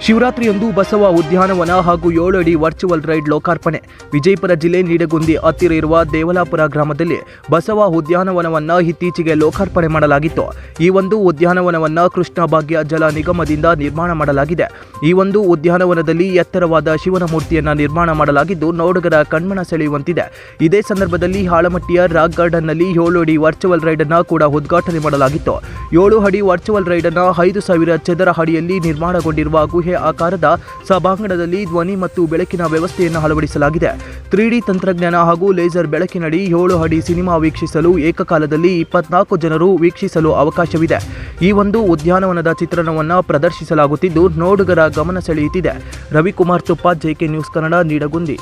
ಶಿವರಾತ್ರಿಯಂದು ಬಸವ ಉದ್ಯಾನವನ ಹಾಗೂ 7 ಅಡಿ ವರ್ಚುವಲ್ ರೈಡ್ ಲೋಕಾರ್ಪಣೆ. ವಿಜಯಪುರ ಜಿಲ್ಲೆ ನಿಡಗುಂದಿ ಹತ್ತಿರ ಇರುವ ದೇವಲಾಪುರ ಗ್ರಾಮದಲ್ಲಿ ಬಸವ ಉದ್ಯಾನವನವನ್ನು ಇತ್ತೀಚೆಗೆ ಲೋಕಾರ್ಪಣೆ ಮಾಡಲಾಗಿತ್ತು. ಈ ಒಂದು ಉದ್ಯಾನವನವನ್ನು ಕೃಷ್ಣ ಭಾಗ್ಯ ಜಲ ನಿಗಮದಿಂದ ನಿರ್ಮಾಣ ಮಾಡಲಾಗಿದೆ. ಈ ಒಂದು ಉದ್ಯಾನವನದಲ್ಲಿ ಎತ್ತರವಾದ ಶಿವನ ಮೂರ್ತಿಯನ್ನು ನಿರ್ಮಾಣ ಮಾಡಲಾಗಿದ್ದು ನೋಡುಗರ ಕಣ್ಮನ ಸೆಳೆಯುವಂತಿದೆ. ಇದೇ ಸಂದರ್ಭದಲ್ಲಿ ಆಳಮಟ್ಟಿಯ ರಾಕ್ ಗಾರ್ಡನ್ನಲ್ಲಿ 7 ಅಡಿ ವರ್ಚುವಲ್ ರೈಡ್ ಅನ್ನು ಕೂಡ ಉದ್ಘಾಟನೆ ಮಾಡಲಾಗಿತ್ತು. 7 ಅಡಿ ವರ್ಚುವಲ್ ರೈಡ್ ಅನ್ನು 5,000 ಚದರ ಅಡಿಯಲ್ಲಿ ನಿರ್ಮಾಣಗೊಂಡಿರುವ ಗುಹೆ ಆಕಾರದ ಸಭಾಂಗಣದಲ್ಲಿ ಧ್ವನಿ ಮತ್ತು ಬೆಳಕಿನ ವ್ಯವಸ್ಥೆಯನ್ನು ಅಳವಡಿಸಲಾಗಿದೆ. 3D ತಂತ್ರಜ್ಞಾನ ಹಾಗೂ ಲೇಸರ್ ಬೆಳಕಿನಡಿ 7 ಅಡಿ ಸಿನಿಮಾ ವೀಕ್ಷಿಸಲು ಏಕಕಾಲದಲ್ಲಿ 24 ಜನರು ವೀಕ್ಷಿಸಲು ಅವಕಾಶವಿದೆ. ಈ ಒಂದು ಉದ್ಯಾನವನದ ಚಿತ್ರಣವನ್ನು ಪ್ರದರ್ಶಿಸಲಾಗುತ್ತಿದ್ದು ನೋಡುಗರ ಗಮನ ಸೆಳೆಯುತ್ತಿದೆ. ರವಿಕುಮಾರ್ ತುಪ್ಪ, JK ನ್ಯೂಸ್ ಕನ್ನಡ, ನಿಡಗುಂದಿ.